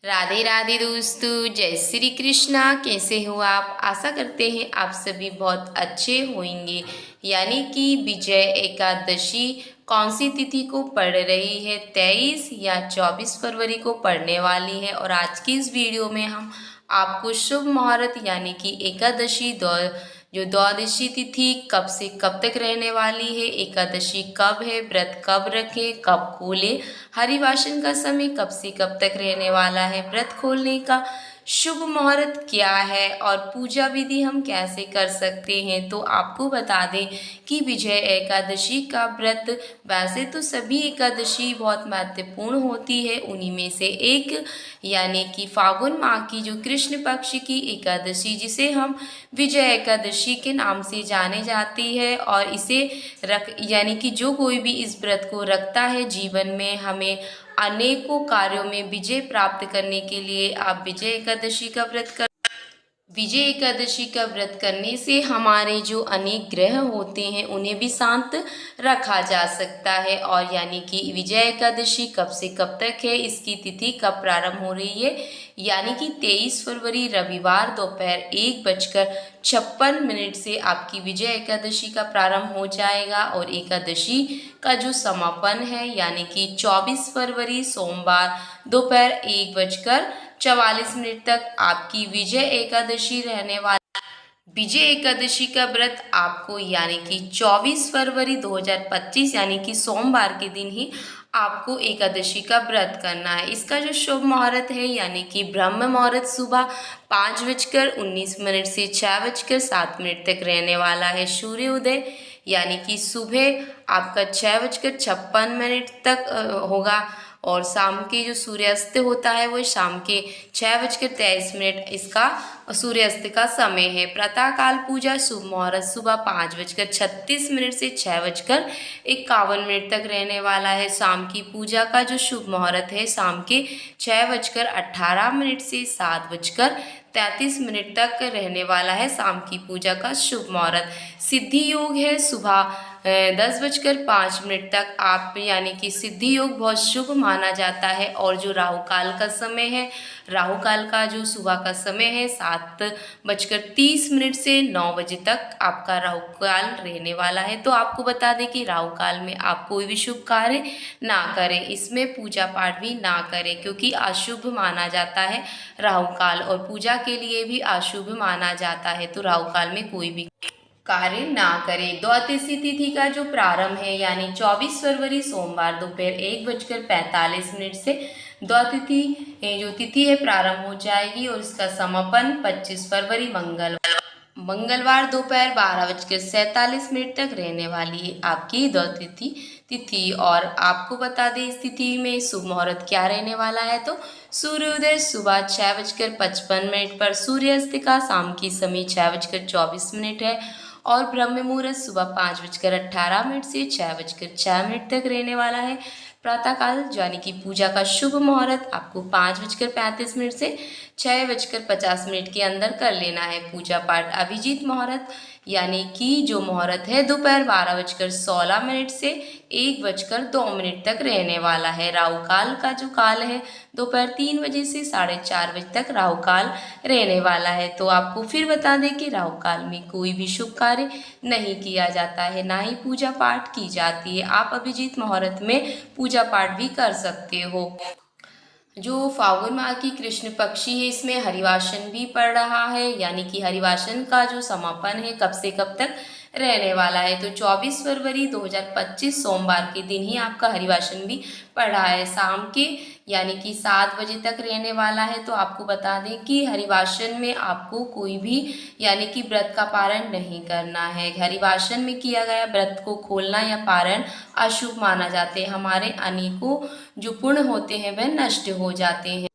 राधे राधे दोस्तों, जय श्री कृष्णा। कैसे हो आप? आशा करते हैं आप सभी बहुत अच्छे होंगे। यानी कि विजय एकादशी कौन सी तिथि को पड़ रही है? 23 या 24 फरवरी को पड़ने वाली है। और आज की इस वीडियो में हम आपको शुभ मुहूर्त यानी कि एकादशी जो द्वादशी तिथि कब से कब तक रहने वाली है, एकादशी कब है, व्रत कब रखें, कब खोले, हरिवासन का समय कब से कब तक रहने वाला है, व्रत खोलने का शुभ मुहूर्त क्या है और पूजा विधि हम कैसे कर सकते हैं। तो आपको बता दें कि विजय एकादशी का व्रत, वैसे तो सभी एकादशी बहुत महत्वपूर्ण होती है, उन्हीं में से एक यानी कि फागुन माह की जो कृष्ण पक्ष की एकादशी, जिसे हम विजय एकादशी के नाम से जाने जाती है, और इसे रख यानी कि जो कोई भी इस व्रत को रखता है, जीवन में हमें अनेकों कार्यों में विजय प्राप्त करने के लिए आप विजय एकादशी का व्रत करने से हमारे जो अनेक ग्रह होते हैं उन्हें भी शांत रखा जा सकता है। और यानी कि विजय एकादशी कब से कब तक है, इसकी तिथि कब प्रारंभ हो रही है, यानी कि 23 फरवरी रविवार दोपहर 1:56 से आपकी विजय एकादशी का प्रारंभ हो जाएगा। और एकादशी का जो समापन है यानी कि 24 फरवरी सोमवार दोपहर 1:44 तक आपकी विजय एकादशी रहने वाली। विजय एकादशी का व्रत आपको यानी कि 24 फरवरी 2025 यानी कि सोमवार के दिन ही आपको एकादशी का व्रत करना है। इसका जो शुभ मुहूर्त है यानी कि ब्रह्म मुहूर्त सुबह 5:19 से 6:07 तक रहने वाला है। सूर्योदय यानी कि सुबह आपका 6:56 तक होगा, और शाम के जो सूर्यास्त होता है वो शाम के 6:23 इसका सूर्यास्त का समय है। प्रातःकाल पूजा शुभ मुहूर्त सुबह 5:36 से 6:51 तक रहने वाला है। शाम की पूजा का जो शुभ मुहूर्त है शाम के 6:18 से 7:33 तक रहने वाला है। शाम की पूजा का शुभ मुहूर्त सिद्धि योग है सुबह 10:05 तक आप यानी कि सिद्धि योग बहुत शुभ माना जाता है। और जो राहु काल का समय है, राहु काल का जो सुबह का समय है 7:30 से 9 बजे तक आपका राहु काल रहने वाला है। तो आपको बता दें कि राहु काल में आप कोई भी शुभ कार्य ना करें, इसमें पूजा पाठ भी ना करें, क्योंकि अशुभ माना जाता है राहु काल, और पूजा के लिए भी अशुभ माना जाता है। तो राहु काल में कोई भी कार्य ना करें। द्वादशी तिथि का जो प्रारंभ है यानी 24 फरवरी सोमवार दोपहर 1:45 से द्वातिथि जो तिथि है प्रारंभ हो जाएगी, और इसका समापन 25 फरवरी मंगलवार दोपहर 12:47 तक रहने वाली है आपकी द्वातिथि तिथि। और आपको बता दें इस तिथि में शुभ मुहूर्त क्या रहने वाला है। तो सूर्योदय सुबह 6:55 पर, सूर्यास्त का शाम की समय 6:24 है, और ब्रह्म मुहूर्त सुबह 5:18 से 6:06 तक रहने वाला है। प्रातःकाल यानी कि पूजा का शुभ मुहूर्त आपको 5:35 से 6:50 के अंदर कर लेना है पूजा पाठ। अभिजीत मुहूर्त यानी कि जो मुहूर्त है दोपहर 12:16 से 1:02 तक रहने वाला है। राहु काल का जो काल है दोपहर 3 बजे से 4:30 बजे तक राहु काल रहने वाला है। तो आपको फिर बता दें कि राहु काल में कोई भी शुभ कार्य नहीं किया जाता है, ना ही पूजा पाठ की जाती है। आप अभिजीत मुहूर्त में पूजा पाठ भी कर सकते हो। जो फागुन माह की कृष्ण पक्षी है इसमें हरिवासन भी पड़ रहा है, यानी कि हरिवासन का जो समापन है कब से कब तक रहने वाला है। तो 24 फरवरी 2025 सोमवार के दिन ही आपका हरिवासन भी पड़ा है, शाम के यानी कि 7 बजे तक रहने वाला है। तो आपको बता दें कि हरिवासन में आपको कोई भी यानी कि व्रत का पारण नहीं करना है। हरिवासन में किया गया व्रत को खोलना या पारण अशुभ माना जाते हैं, हमारे अनेकों जो पुण्य होते हैं वह नष्ट हो जाते हैं।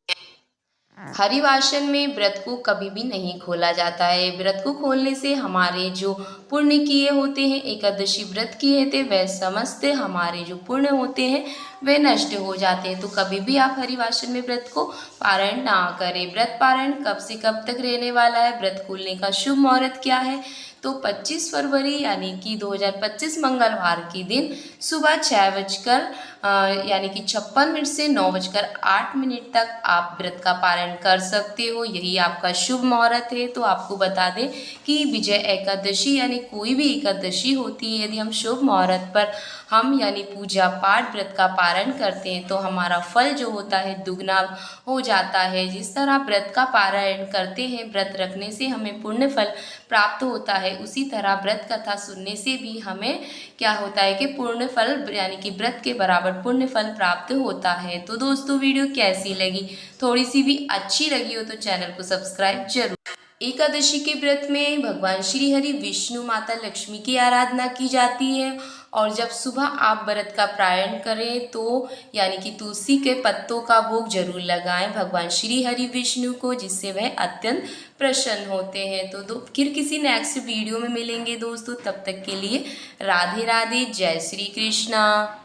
हरिवासन में व्रत को कभी भी नहीं खोला जाता है। व्रत को खोलने से हमारे जो पुण्य किए होते हैं, एकादशी व्रत किए थे, वह समस्त हमारे जो पुण्य होते हैं वे नष्ट हो जाते हैं। तो कभी भी आप हरिवासन में व्रत को पारण ना करें। व्रत पारण कब से कब तक रहने वाला है, व्रत खोलने का शुभ मुहूर्त क्या है। तो 25 फरवरी यानी कि 2025 मंगलवार के दिन सुबह यानी कि 56 मिनट से 9:08 तक आप व्रत का पारण कर सकते हो। यही आपका शुभ मुहूर्त है। तो आपको बता दें कि विजय एकादशी यानी कोई भी एकादशी होती है, यदि हम शुभ मुहूर्त पर हम यानी पूजा पाठ व्रत का पारण करते हैं तो हमारा फल जो होता है दुगना हो जाता है। जिस तरह व्रत का पारायण करते हैं, व्रत रखने से हमें पुण्य फल प्राप्त होता है, उसी तरह व्रत कथा सुनने से भी हमें क्या होता है कि पुण्य फल यानी कि व्रत के बराबर पुण्य फल प्राप्त होता है। तो दोस्तों वीडियो कैसी लगी, थोड़ी सी भी अच्छी लगी हो तो चैनल को सब्सक्राइब जरूर। एकादशी के व्रत में भगवान श्री हरि विष्णु माता लक्ष्मी की आराधना की जाती है और जब सुबह आप व्रत का पारायण करें तो यानी कि तुलसी के पत्तों का भोग जरूर लगाएं भगवान श्री हरि विष्णु को, जिससे वह अत्यंत प्रसन्न होते हैं। तो फिर किसी नेक्स्ट वीडियो में मिलेंगे दोस्तों, तब तक के लिए राधे राधे, जय श्री कृष्णा।